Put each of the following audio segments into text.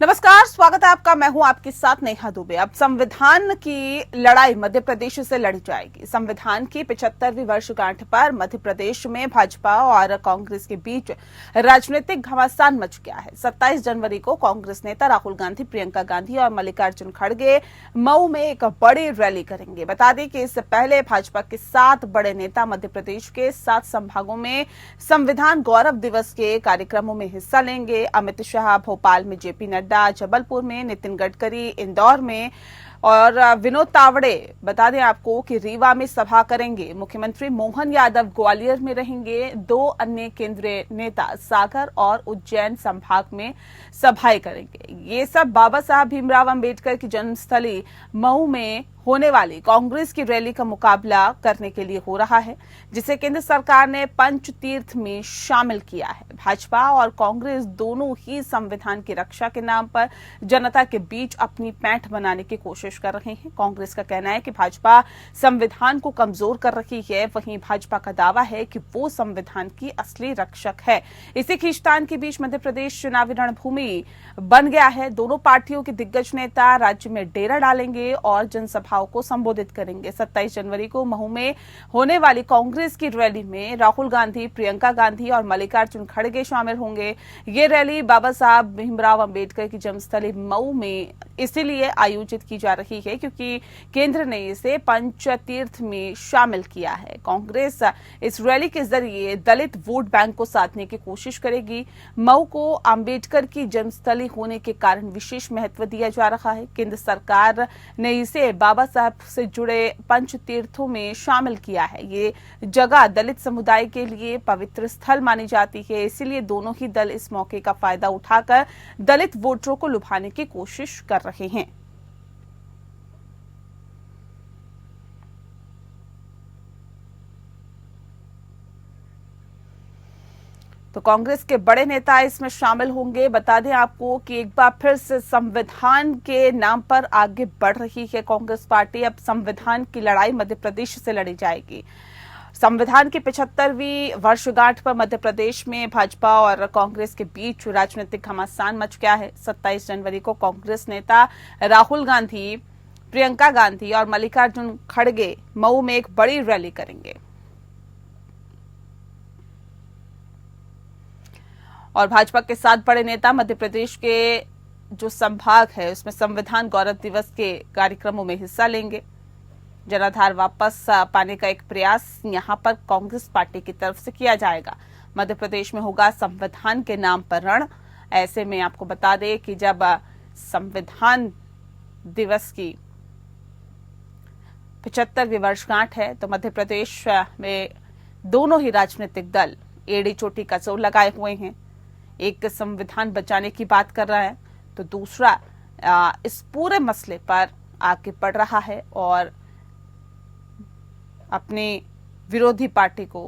नमस्कार, स्वागत है आपका। मैं हूं आपके साथ नेहा दुबे। अब संविधान की लड़ाई मध्य प्रदेश से लड़ी जाएगी। संविधान की 75वीं वर्षगांठ पर मध्य प्रदेश में भाजपा और कांग्रेस के बीच राजनीतिक घमासान मच गया है। 27 जनवरी को कांग्रेस नेता राहुल गांधी, प्रियंका गांधी और मल्लिकार्जुन खड़गे मऊ में एक बड़ी रैली करेंगे। बता दें कि इससे पहले भाजपा के 7 बड़े नेता मध्य प्रदेश के 7 संभागों में संविधान गौरव दिवस के कार्यक्रमों में हिस्सा लेंगे। अमित शाह भोपाल में, जेपी नड्डा जबलपुर में, नितिन गडकरी इंदौर में और विनोद तावड़े बता दें आपको कि रीवा में सभा करेंगे। मुख्यमंत्री मोहन यादव ग्वालियर में रहेंगे। 2 अन्य केंद्रीय नेता सागर और उज्जैन संभाग में सभाएं करेंगे। ये सब बाबा साहब भीमराव अंबेडकर की जन्मस्थली मऊ में होने वाली कांग्रेस की रैली का मुकाबला करने के लिए हो रहा है, जिसे केंद्र सरकार ने पंचतीर्थ में शामिल किया है। भाजपा और कांग्रेस दोनों ही संविधान की रक्षा के नाम पर जनता के बीच अपनी पैंठ बनाने की कोशिश कर रहे हैं। कांग्रेस का कहना है कि भाजपा संविधान को कमजोर कर रही है, वहीं भाजपा का दावा है कि वो संविधान की असली रक्षक है। इसी खींचतान के बीच मध्य प्रदेश चुनावी रणभूमि बन गया है। दोनों पार्टियों के दिग्गज नेता राज्य में डेरा डालेंगे और जनसभा को संबोधित करेंगे। 27 जनवरी को महू में होने वाली कांग्रेस की रैली में राहुल गांधी, प्रियंका गांधी और मल्लिकार्जुन खड़गे शामिल होंगे। ये रैली बाबा साहब भीमराव अंबेडकर की जन्मस्थली मऊ में इसीलिए आयोजित की जा रही है क्योंकि केंद्र ने इसे पंचतीर्थ में शामिल किया है। कांग्रेस इस रैली के जरिए दलित वोट बैंक को साधने की कोशिश करेगी। मऊ को अंबेडकर की जन्मस्थली होने के कारण विशेष महत्व दिया जा रहा है। केंद्र सरकार ने इसे बाबा साहब से जुड़े पंचतीर्थों में शामिल किया है। ये जगह दलित समुदाय के लिए पवित्र स्थल मानी जाती है, इसीलिए दोनों ही दल इस मौके का फायदा उठाकर दलित वोटरों को लुभाने की कोशिश कर रहे हैं। तो कांग्रेस के बड़े नेता इसमें शामिल होंगे। बता दें आपको कि एक बार फिर से संविधान के नाम पर आगे बढ़ रही है कांग्रेस पार्टी। अब संविधान की लड़ाई मध्य प्रदेश से लड़ी जाएगी। संविधान की 75वीं वर्षगांठ पर मध्य प्रदेश में भाजपा और कांग्रेस के बीच राजनीतिक घमासान मच गया है। 27 जनवरी को कांग्रेस नेता राहुल गांधी, प्रियंका गांधी और मल्लिकार्जुन खड़गे मऊ में एक बड़ी रैली करेंगे और भाजपा के 7 बड़े नेता मध्य प्रदेश के जो संभाग है उसमें संविधान गौरव दिवस के कार्यक्रमों में हिस्सा लेंगे। जनाधार वापस पाने का एक प्रयास यहां पर कांग्रेस पार्टी की तरफ से किया जाएगा। मध्य प्रदेश में होगा संविधान के नाम पर रण। ऐसे में आपको बता दें कि जब संविधान दिवस की 75वीं वर्षगांठ है तो मध्य प्रदेश में दोनों ही राजनीतिक दल एड़ी चोटी का जोर लगाए हुए हैं। एक विधान बचाने की बात कर रहा है तो दूसरा इस पूरे मसले पर आगे बढ़ रहा है और अपनी विरोधी पार्टी को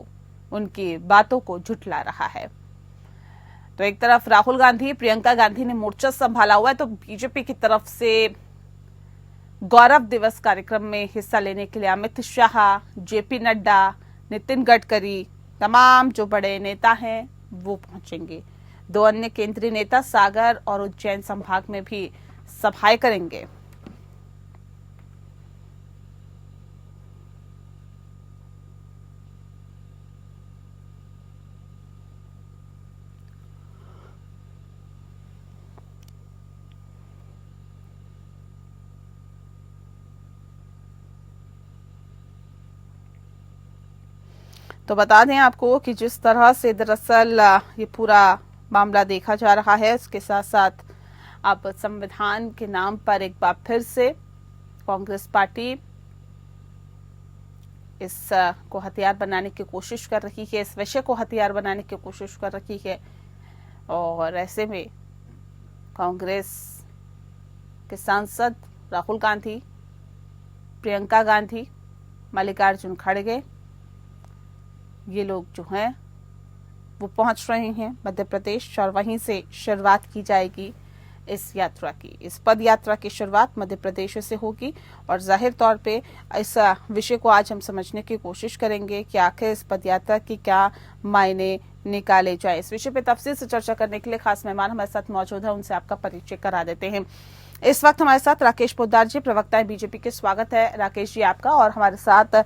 उनकी बातों को झुठला रहा है। तो एक तरफ राहुल गांधी, प्रियंका गांधी ने मोर्चा संभाला हुआ है तो बीजेपी की तरफ से गौरव दिवस कार्यक्रम में हिस्सा लेने के लिए अमित शाह, जेपी नड्डा, नितिन गडकरी, तमाम जो बड़े नेता हैं वो पहुंचेंगे। 2 अन्य केंद्रीय नेता सागर और उज्जैन संभाग में भी सभाएं करेंगे। तो बता दें आपको कि जिस तरह से दरअसल ये पूरा मामला देखा जा रहा है, उसके साथ साथ अब संविधान के नाम पर एक बार फिर से कांग्रेस पार्टी इस को हथियार बनाने की कोशिश कर रही है, इस विषय को हथियार बनाने की कोशिश कर रही है। और ऐसे में कांग्रेस के सांसद राहुल गांधी, प्रियंका गांधी, मल्लिकार्जुन खड़गे, ये लोग जो हैं वो पहुंच रहे हैं मध्य प्रदेश और वहीं से शुरुआत की जाएगी इस यात्रा की। इस पद यात्रा की शुरुआत मध्य प्रदेश से होगी और जाहिर तौर पे इस विषय को आज हम समझने की कोशिश करेंगे कि आखिर इस पद यात्रा की क्या मायने निकाले जाए। इस विषय पे तफसील से चर्चा करने के लिए खास मेहमान हमारे साथ मौजूद है, उनसे आपका परिचय करा देते हैं। इस वक्त हमारे साथ राकेश पोद्दार जी, प्रवक्ता है बीजेपी के। स्वागत है राकेश जी आपका। और हमारे साथ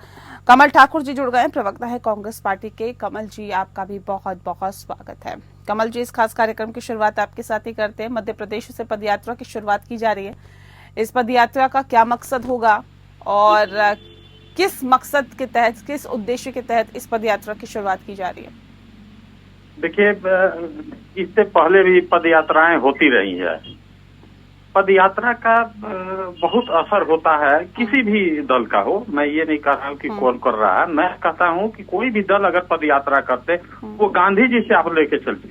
कमल ठाकुर जी जुड़ गए हैं, प्रवक्ता है कांग्रेस पार्टी के। कमल जी आपका भी बहुत बहुत स्वागत है। कमल जी, इस खास कार्यक्रम की शुरुआत आपके साथ ही करते हैं। मध्य प्रदेश से पदयात्रा की शुरुआत की जा रही है। इस पदयात्रा का क्या मकसद होगा और किस मकसद के तहत, किस उद्देश्य के तहत इस पदयात्रा की शुरुआत की जा रही है? देखिए, इससे पहले भी पद यात्राएं होती रही है। पद यात्रा का बहुत असर होता है, किसी भी दल का हो। मैं ये नहीं कह रहा हूँ कि कौन कर रहा है, मैं कहता हूँ कि कोई भी दल अगर पद यात्रा करते वो गांधी जी से आप लेके चलते।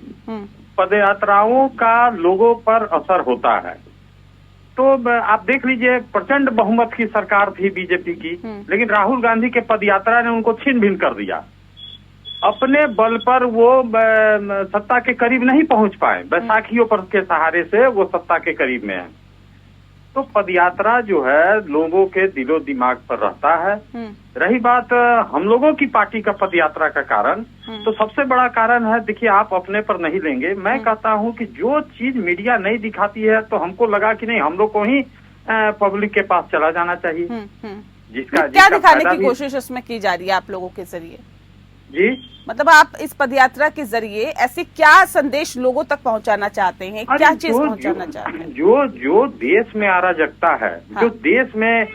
पद यात्राओं का लोगों पर असर होता है। तो आप देख लीजिए, प्रचंड बहुमत की सरकार थी बीजेपी की, लेकिन राहुल गांधी के पद यात्रा ने उनको छिन भिन कर दिया। अपने बल पर वो सत्ता के करीब नहीं पहुंच पाए, बैसाखियों पर के सहारे से वो सत्ता के करीब में है। तो पदयात्रा जो है लोगों के दिलो दिमाग पर रहता है। रही बात हम लोगों की पार्टी का पदयात्रा का कारण, तो सबसे बड़ा कारण है, देखिए आप अपने पर नहीं लेंगे, मैं कहता हूं कि जो चीज मीडिया नहीं दिखाती है तो हमको लगा कि नहीं, हम लोग को ही पब्लिक के पास चला जाना चाहिए। जिसका क्या दिखाने की कोशिश उसमें की जा रही है आप लोगों के जरिए? जी, मतलब आप इस पदयात्रा के जरिए ऐसे क्या संदेश लोगों तक पहुंचाना चाहते हैं, क्या चीज पहुंचाना चाहते हैं? जो देश में अराजकता है, हाँ। जो देश में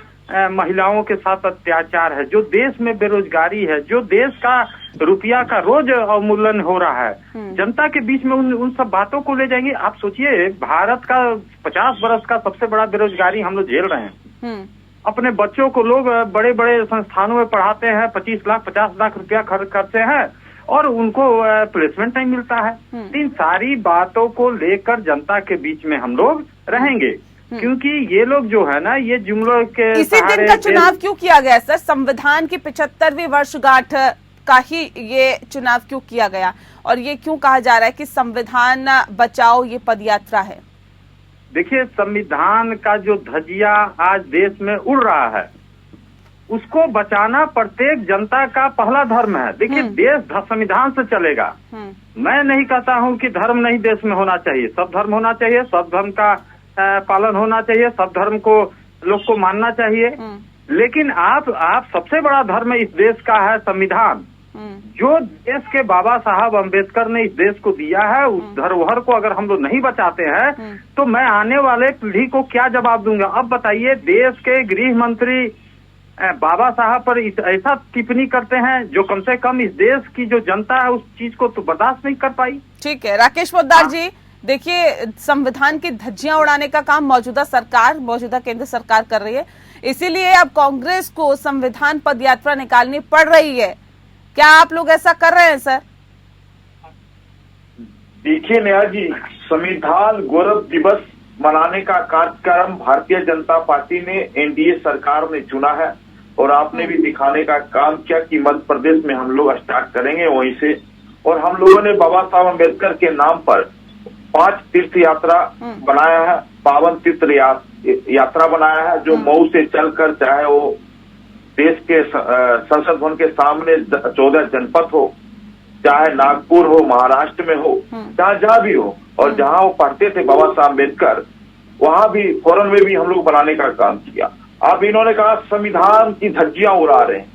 महिलाओं के साथ अत्याचार है, जो देश में बेरोजगारी है, जो देश का रुपया का रोज अवमूल्यन हो रहा है, जनता के बीच में उन सब बातों को ले जाएंगे। आप सोचिए, भारत का 50 वर्ष का सबसे बड़ा बेरोजगारी हम लोग झेल रहे हैं। अपने बच्चों को लोग बड़े बड़े संस्थानों में पढ़ाते हैं, 25 लाख 50 लाख रुपया खर्च करते हैं और उनको प्लेसमेंट नहीं मिलता है। इन सारी बातों को लेकर जनता के बीच में हम लोग रहेंगे, क्योंकि ये लोग जो है ना, ये जुमलों के इसी दिन का चुनाव क्यों किया गया सर? संविधान की 75वीं वर्षगांठ का ही ये चुनाव क्यों किया गया और ये क्यों कहा जा रहा है कि संविधान बचाओ ये पदयात्रा है? देखिए, संविधान का जो धजिया आज देश में उड़ रहा है, उसको बचाना प्रत्येक जनता का पहला धर्म है। देखिए, देश संविधान से चलेगा। मैं नहीं कहता हूं कि धर्म नहीं देश में होना चाहिए, सब धर्म होना चाहिए, सब धर्म का पालन होना चाहिए, सब धर्म को लोग को मानना चाहिए। लेकिन आप सबसे बड़ा धर्म इस देश का है संविधान। जो देश के बाबा साहब अम्बेडकर ने इस देश को दिया है, उस धरोहर को अगर हम लोग नहीं बचाते हैं तो मैं आने वाले पीढ़ी को क्या जवाब दूंगा? अब बताइए, देश के गृह मंत्री बाबा साहब पर ऐसा टिप्पणी करते हैं जो कम से कम इस देश की जो जनता है उस चीज को तो बर्दाश्त नहीं कर पाई। ठीक है राकेश पोद्दार जी, देखिए, संविधान की धज्जियां उड़ाने का काम मौजूदा केंद्र सरकार कर रही है, इसीलिए अब कांग्रेस को संविधान पदयात्रा निकालनी पड़ रही है। क्या आप लोग ऐसा कर रहे हैं सर? देखिए नेहा जी, संविधान गौरव दिवस मनाने का कार्यक्रम भारतीय जनता पार्टी ने, एनडीए सरकार ने चुना है और आपने भी दिखाने का काम किया कि मध्य प्रदेश में हम लोग स्टार्ट करेंगे वहीं से। और हम लोगों ने बाबा साहब अम्बेडकर के नाम पर 5 तीर्थ यात्रा बनाया है, पावन तीर्थ यात्रा बनाया है, जो मऊ से चलकर, चाहे वो देश के संसद भवन के सामने 14 जनपद हो, चाहे नागपुर हो, महाराष्ट्र में हो, जहाँ भी हो, और जहाँ वो पढ़ते थे बाबा साहब अम्बेडकर, वहां भी फौरन में भी हम लोग बनाने का काम किया। अब इन्होंने कहा संविधान की धज्जियां उड़ा रहे हैं।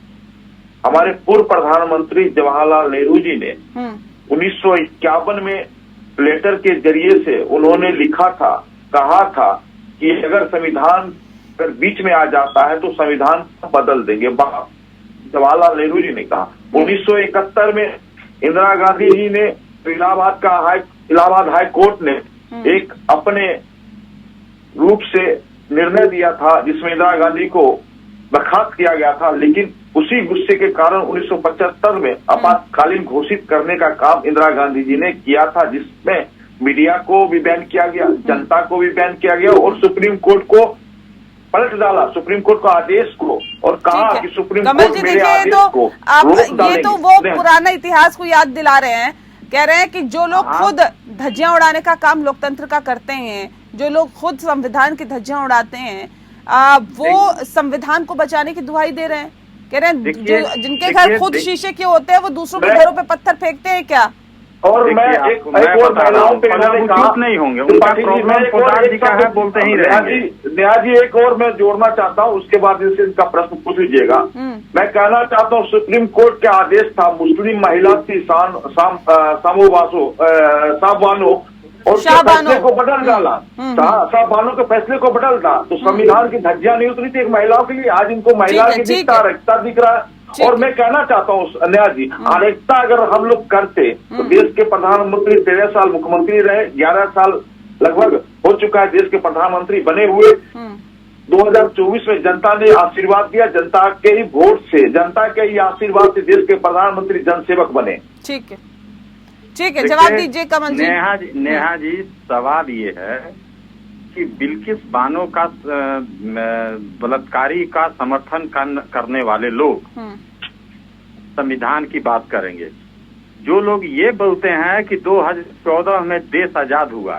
हमारे पूर्व प्रधानमंत्री जवाहरलाल नेहरू जी ने 1951 में लेटर के जरिए से उन्होंने लिखा था, कहा था कि अगर संविधान अगर बीच में आ जाता है तो संविधान बदल देंगे। जवाहरलाल नेहरू जी ने कहा। 1971 में इंदिरा गांधी जी ने, इलाहाबाद हाई कोर्ट ने एक अपने रूप से निर्णय दिया था जिसमें इंदिरा गांधी को बर्खास्त किया गया था, लेकिन उसी गुस्से के कारण 1975 में आपातकालीन घोषित करने का काम इंदिरा गांधी जी ने किया था, जिसमें मीडिया को भी बैन किया गया, जनता को भी बैन किया गया और सुप्रीम कोर्ट को पलट डाला, सुप्रीम कोर्ट का आदेश को, और कहा कि सुप्रीम कोर्ट मेरे आदेश को रोक डालेंगे। ये तो वो पुराना इतिहास को याद दिला रहे हैं, कह रहे हैं कि जो लोग खुद धज्जियां उड़ाने का काम लोकतंत्र का करते हैं, जो लोग खुद संविधान की धज्जियां उड़ाते हैं वो संविधान को बचाने की दुहाई दे रहे हैं, कह रहे हैं जो जिनके घर खुद शीशे के होते हैं वो दूसरों के घरों पे पत्थर फेंकते हैं क्या? और मैं एक और महिलाओं पे नहीं होंगे, उनका प्रॉब्लम खुदा जी का है, बोलते ही रहेंगे। नेहा जी एक और मैं जोड़ना चाहता हूँ, उसके बाद इनसे इनका प्रश्न पूछ लीजिएगा। मैं कहना चाहता हूँ सुप्रीम कोर्ट का आदेश था मुस्लिम महिला थी साहबानो और फैसले को बदल डाला, साहबानो के फैसले को बदल डाला, तो संविधान की धज्जियां नहीं उतरी थी एक महिलाओं के लिए। आज इनको महिला की दिखता रखता दिख रहा है। और मैं कहना चाहता हूँ नेहा जी, अनेकता अगर हम लोग करते तो देश के प्रधानमंत्री 13 साल मुख्यमंत्री रहे, 11 साल लगभग हो चुका है देश के प्रधानमंत्री बने हुए। 2024 में जनता ने आशीर्वाद दिया, जनता के ही वोट से, जनता के ही आशीर्वाद से देश के प्रधानमंत्री जनसेवक बने। ठीक है, ठीक है, जवाब दीजिए कमल जी। नेहा जी सवाल ये है कि बिल्किस बानो का बलात्कारी का समर्थन करने वाले लोग संविधान की बात करेंगे, जो लोग ये बोलते हैं कि 2014 में देश आजाद हुआ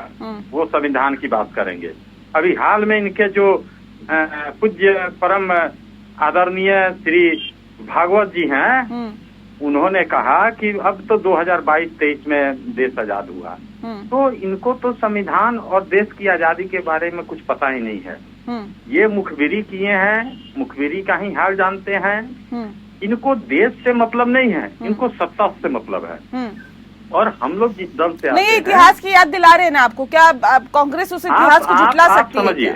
वो संविधान की बात करेंगे। अभी हाल में इनके जो पूज्य परम आदरणीय श्री भागवत जी हैं, उन्होंने कहा कि अब तो 2022-23 में देश आजाद हुआ, तो इनको तो संविधान और देश की आजादी के बारे में कुछ पता ही नहीं है। ये मुखबिरी किए हैं, मुखबिरी का ही हाल जानते हैं। इनको देश से मतलब नहीं है, इनको सत्ता से मतलब है। और हम लोग जिस दल से आते हैं, इतिहास की याद दिला रहे हैं ना आपको, क्या कांग्रेस उस इतिहास को झुठला सकती है? समझिए,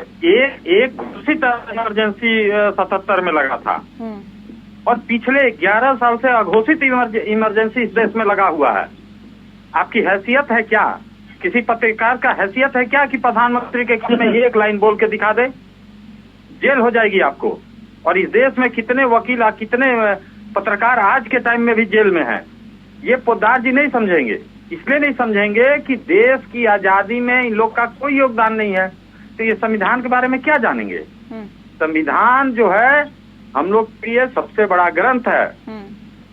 एक घोषित इमरजेंसी 77 में लगा था और पिछले 11 साल से अघोषित इमरजेंसी इस देश में लगा हुआ है। आपकी हैसियत है क्या, किसी पत्रकार का हैसियत है क्या कि प्रधानमंत्री के घर में एक लाइन बोल के दिखा दे? जेल हो जाएगी आपको। और इस देश में कितने वकील, कितने पत्रकार आज के टाइम में भी जेल में हैं। ये पोद्दार जी नहीं समझेंगे, इसलिए नहीं समझेंगे कि देश की आजादी में इन लोग का कोई योगदान नहीं है, तो ये संविधान के बारे में क्या जानेंगे? संविधान जो है हम लोग के लिए सबसे बड़ा ग्रंथ है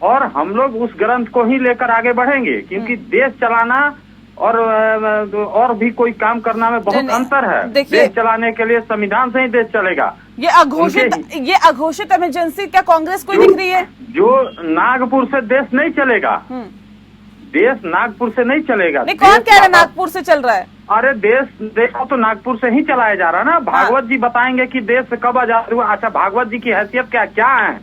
और हम लोग उस ग्रंथ को ही लेकर आगे बढ़ेंगे, क्योंकि देश चलाना और भी कोई काम करना में बहुत अंतर है। देश चलाने के लिए संविधान से ही देश चलेगा। ये अघोषित इमरजेंसी क्या कांग्रेस को दिख रही है? जो नागपुर से देश नहीं चलेगा, देश नागपुर से नहीं चलेगा। नहीं, कौन कह रहा है नागपुर से चल रहा है? अरे देश को तो नागपुर से ही चलाया जा रहा है ना। भागवत जी बताएंगे कि देश कब आजाद हुआ। अच्छा, भागवत जी की हैसियत क्या है?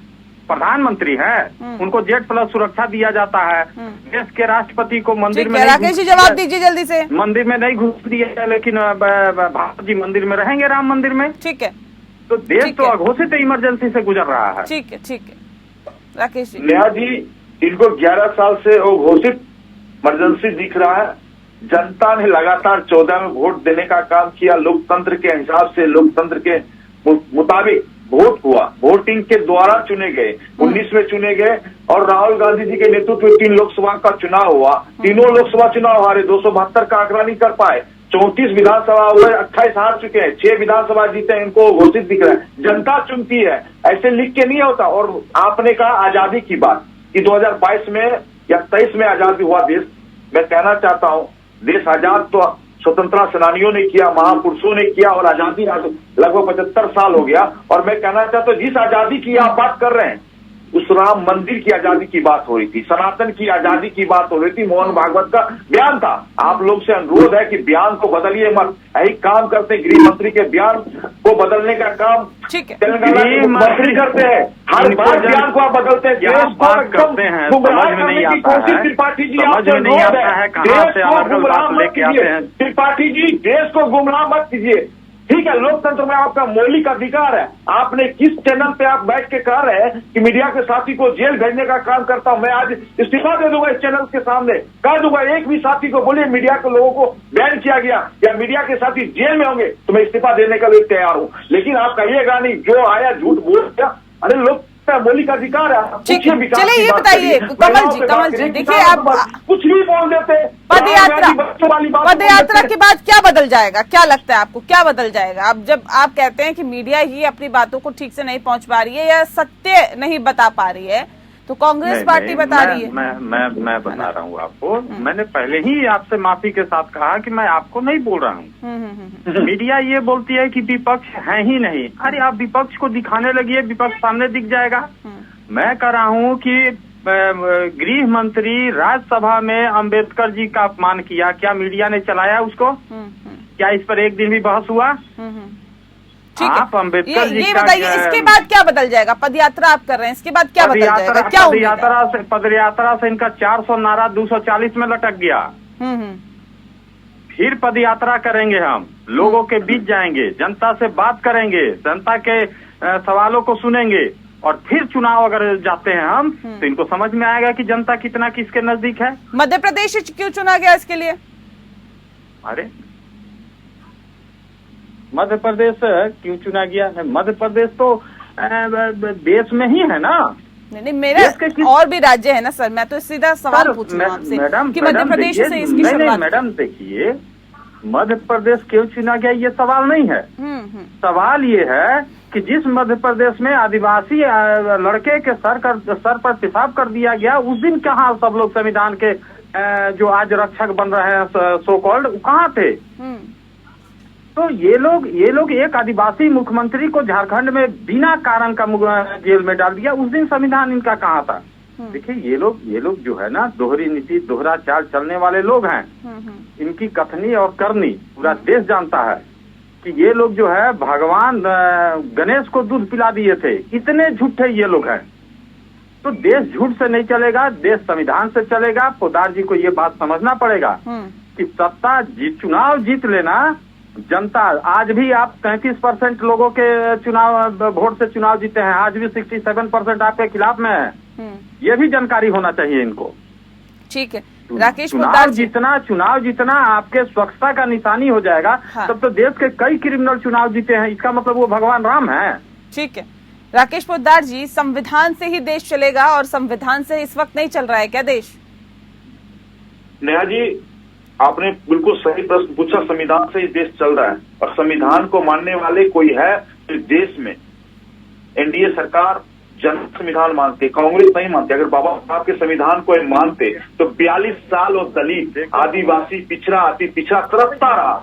प्रधानमंत्री है, उनको Z+ सुरक्षा दिया जाता है। देश के राष्ट्रपति को मंदिर में राकेश जी जवाब दीजिए जल्दी से। मंदिर में नहीं घुस दिया, लेकिन भागवत जी मंदिर में रहेंगे, राम मंदिर में। ठीक है, तो देश तो अघोषित इमरजेंसी से गुजर रहा है। ठीक है, ठीक है राकेश जी। नेहा जी, इनको 11 साल से अघोषित इमरजेंसी दिख रहा है। जनता ने लगातार 14 में वोट देने का काम किया। लोकतंत्र के हिसाब से, लोकतंत्र के मुताबिक वोट हुआ, वोटिंग के द्वारा चुने गए, 19 में चुने गए और राहुल गांधी जी के नेतृत्व में 3 लोकसभा का चुनाव हुआ। तीनों लोकसभा चुनाव हारे, 272 का आंकड़ा नहीं कर पाए। 34 विधानसभा हुए, 28 हार चुके हैं, 6 विधानसभा जीते, इनको घोषित दिख रहा है। जनता चुनती है, ऐसे लिख के नहीं होता। और आपने कहा आजादी की बात कि 2022 में या 23 में आजादी हुआ देश। मैं कहना चाहता हूँ देश आजाद तो स्वतंत्रता सेनानियों ने किया, महापुरुषों ने किया और आजादी लगभग 75 साल हो गया। और मैं कहना चाहता हूँ जिस आजादी की आप बात कर रहे हैं उस राम मंदिर की आजादी की बात हो रही थी, सनातन की आजादी की बात हो रही थी। मोहन भागवत का बयान था। आप लोग से अनुरोध है कि बयान को बदलिए मत। यही काम करते, गृह मंत्री के बयान को बदलने का काम तेलंगाना के मंत्री करते हैं। हर बार बयान को आप बदलते हैं, देश को एकदम गुमराह करने की कोशिश। त्रिपाठी जी आपसे अनुरोध है, देश को गुमराह मत कीजिए। त्रिपाठी जी, देश को गुमराह मत कीजिए। ठीक है, लोकतंत्र में आपका मौलिक अधिकार है। आपने किस चैनल पे आप बैठ के कह रहे हैं कि मीडिया के साथी को जेल भेजने का काम करता हूं? मैं आज इस्तीफा दे दूंगा इस चैनल के सामने, कह दूंगा एक भी साथी को बोलिए मीडिया के लोगों को बैन किया गया या मीडिया के साथी जेल में होंगे तो मैं इस्तीफा देने के लिए तैयार हूं। लेकिन आप कहिएगा नहीं जो आया झूठ बोल दिया। अरे लोग मौलिक अधिकार है। चलिए ये बताइए कमल जी देखिए, आप कुछ भी बोल देते। पद यात्रा के बाद क्या बदल जाएगा? क्या लगता है आपको क्या बदल जाएगा? अब जब आप कहते हैं कि मीडिया ही अपनी बातों को ठीक से नहीं पहुंच पा रही है या सत्य नहीं बता पा रही है, तो कांग्रेस पार्टी बता रही है। मैं बता रहा हूँ आपको, मैंने पहले ही आपसे माफी के साथ कहा कि मैं आपको नहीं बोल रहा हूँ। मीडिया ये बोलती है कि विपक्ष है ही नहीं। अरे आप विपक्ष को दिखाने लगिए, विपक्ष सामने दिख जाएगा। मैं कह रहा हूँ कि गृह मंत्री राज्यसभा में अंबेडकर जी का अपमान किया, क्या मीडिया ने चलाया उसको? क्या इस पर एक दिन भी बहस हुआ? आप अंबेडकर जी ये बताइए, इसके बाद क्या बदल जाएगा? पदयात्रा आप कर रहे हैं, इसके बाद क्या बदल जाएगा? क्या पदयात्रा से इनका 400 नारा 240 में लटक गया। फिर पदयात्रा करेंगे, हम लोगों के बीच जाएंगे, जनता से बात करेंगे, जनता के सवालों को सुनेंगे, और फिर चुनाव अगर जाते हैं हम तो इनको समझ में आएगा कि जनता कितना किसके नजदीक है। मध्य प्रदेश क्यों चुना गया इसके लिए? अरे मध्य प्रदेश क्यों चुना गया? मध्य प्रदेश तो देश में ही है ना। नहीं, मेरा और भी राज्य है ना सर। मैं तो सीधा सवाल पूछ रहा हूं आपसे कि मध्य प्रदेश से इसकी शुरुआत। मैडम देखिए, मध्य प्रदेश क्यों चुना गया ये सवाल नहीं है। सवाल ये है कि जिस मध्य प्रदेश में आदिवासी लड़के के सर पर पेशाब कर दिया गया, उस दिन कहाँ सब लोग संविधान के जो आज रक्षक बन रहे हैं सो कॉल्ड, कहाँ थे? तो ये लोग एक आदिवासी मुख्यमंत्री को झारखंड में बिना कारण का जेल में डाल दिया। उस दिन संविधान इनका कहाँ था? देखिए, ये लोग जो है ना, दोहरी नीति दोहरा चाल चलने वाले लोग हैं। इनकी कथनी और करनी पूरा देश जानता है कि ये लोग जो है भगवान गणेश को दूध पिला दिए थे। इतने झूठे ये लोग हैं। तो देश झूठ से नहीं चलेगा, देश संविधान से चलेगा। पोद्दार जी को ये बात समझना पड़ेगा कि सत्ता चुनाव जीत लेना, जनता आज भी आप 33% लोगों के वोट से चुनाव जीते हैं, आज भी 67% आपके खिलाफ में है। ये भी जानकारी होना चाहिए इनको। ठीक है राकेश पोद्दार, चुनाव जितना आपके स्वच्छता का निशानी हो जाएगा। हाँ। तब तो देश के कई क्रिमिनल चुनाव जीते हैं, इसका मतलब वो भगवान राम है। ठीक है राकेश पोद्दार जी, संविधान से ही देश चलेगा और संविधान से इस वक्त नहीं चल रहा है क्या देश? नेहा जी, आपने बिल्कुल सही प्रश्न पूछा। संविधान से ही देश चल रहा है, और संविधान को मानने वाले कोई है इस देश में? एनडीए सरकार जन संविधान मानते, कांग्रेस नहीं मानते। अगर बाबा साहब के संविधान को मानते तो 42 साल और दलित, आदिवासी, पिछड़ा, अति पिछड़ा तरफता रहा,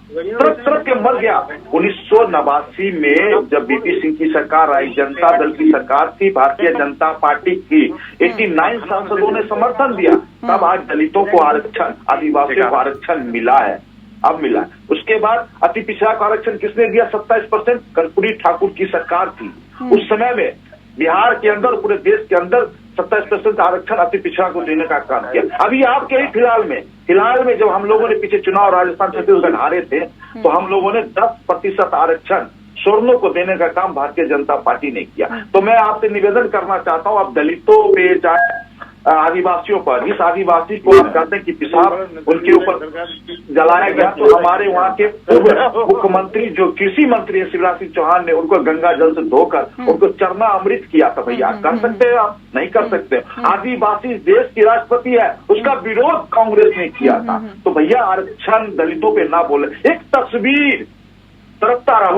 तरफ के मर गया। 1989 में जब बीपी सिंह की सरकार आई, जनता दल की सरकार थी, भारतीय जनता पार्टी की, 89 सांसदों ने समर्थन दिया। तब आज दलितों को आरक्षण, आदिवासियों को आरक्षण मिला है, अब मिला। उसके बाद अति पिछड़ा का आरक्षण किसने दिया? 27%, कर्पूरी ठाकुर की सरकार थी। उस समय में बिहार के अंदर, पूरे देश के अंदर 27% आरक्षण अति पिछड़ा को देने का काम किया। अभी आपके ही फिलहाल में जब हम लोगों ने पीछे चुनाव राजस्थान छत्तीसगढ़ हारे थे, तो हम लोगों ने 10% आरक्षण सवर्णों को देने का काम भारतीय जनता पार्टी ने किया। तो मैं आपसे निवेदन करना चाहता हूँ, आप दलितों पे, चाहे आदिवासियों पर, जिस आदिवासी को आप कहते हैं कि पेशाब उनके ऊपर जलाया गया, तो हमारे वहाँ के पूर्व मुख्यमंत्री जो कृषि मंत्री है शिवराज सिंह चौहान ने उनको गंगा जल से धोकर उनको चरना अमृत किया था। भैया कर सकते हैं आप? नहीं कर सकते। आदिवासी देश की राष्ट्रपति है, उसका विरोध कांग्रेस ने किया था। तो भैया आरक्षण दलितों पे ना बोले। एक तस्वीर तरफता रहा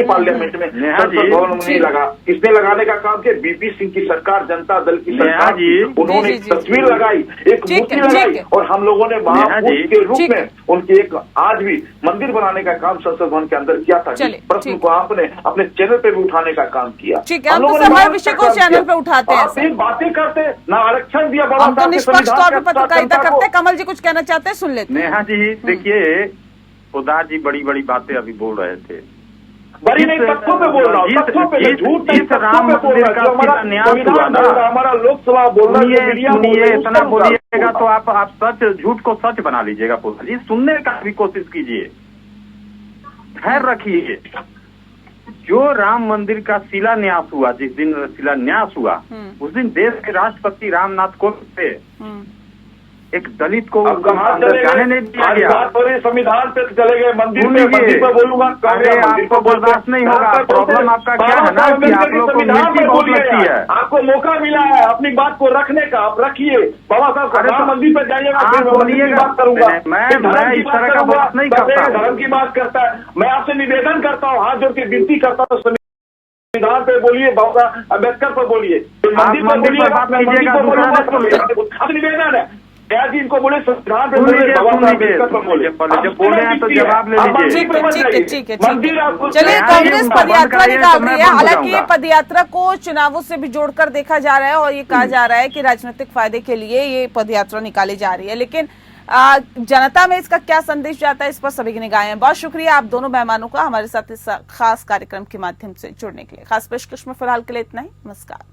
पार्लियामेंट में भवन में नहीं लगा, किसने लगाने का काम किया? बीपी सिंह की सरकार, जनता दल की सरकार, उन्होंने एक तस्वीर लगाई, एक मूर्ति लगाई, और हम लोगों ने महापुरुष के रूप में उनके एक आज भी मंदिर बनाने का काम संसद भवन के अंदर किया था। प्रश्न को आपने अपने चैनल पे भी उठाने का काम किया। हम लोगों ने हर विषय को चैनल पे उठाते हैं, आप बातें करते ना, आरक्षण दिया, हम तो निष्पक्ष तौर पर पत्रकारिता करते हैं। कमल जी कुछ कहना चाहते हैं, सुन लेते हैं। नेहा जी देखिए, पोद्दार जी बड़ी बातें अभी बोल रहे थे। बड़ी नहीं, तथ्यों पे बोल रहा हूँ, तथ्यों पे, झूठ नहीं, राम मंदिर का शिलान्यास हुआ ना, हमारा लोकसभा बोल रहा है, इतना बोलिएगा तो आप सच झूठ को सच बना लीजिएगा। पोद्दार जी सुनने का भी कोशिश कीजिए, धैर्य रखिए। जो राम मंदिर का शिलान्यास हुआ, जिस दिन शिलान्यास हुआ, उस दिन देश के राष्ट्रपति रामनाथ कोविंद थे, एक दलित को अंदर जाने नहीं दिया गया। संविधान पे चले गए, मंदिर पे बोलूंगा। आपको बर्दाश्त नहीं होगा। प्रॉब्लम आपका क्या है ना कि आप लोग को मिर्ची बहुत लगती है। आपको मौका मिला है अपनी बात को रखने का, आप रखिए। बाबा साहब मंदिर पे जाइएगा, बात करूंगा। मैं इस तरह का बात नहीं करता, धर्म की बात करता है। मैं आपसे निवेदन करता हूँ, हाथ जोड़ के विनती करता हूँ। संविधान पे बोलिए, बाबा अम्बेडकर पर बोलिए, मंदिर पर बात कीजिएगा, दूसरा मत बोलिए। निवेदन है क्या जी, इनको बोले संविधान पे सुन बोलिए, लीजिए, बाबा सुन लीजिए, अम्बेडकर पर बोले। जब बोले हैं तो जवाब ले लीजिए। मंदिर आपको चलिए, नहीं, कांग्रेस ये पदयात्रा बंद निकाल कराइए तो रही मैं है। बंद हालांकि ये जाऊंगा। पदयात्रा को चुनावों से भी जोड़कर देखा जा रहा है और ये कहा जा रहा है कि राजनीतिक फायदे के लिए ये पदयात्रा निकाली जा रही है, लेकिन जनता में इसका क्या संदेश जाता है, इस पर सभी की निगाहें हैं। बहुत शुक्रिया आप दोनों मेहमानों का हमारे साथ इस खास कार्यक्रम के माध्यम से जुड़ने के लिए। खास पेशकश में फिलहाल के लिए इतना ही। नमस्कार।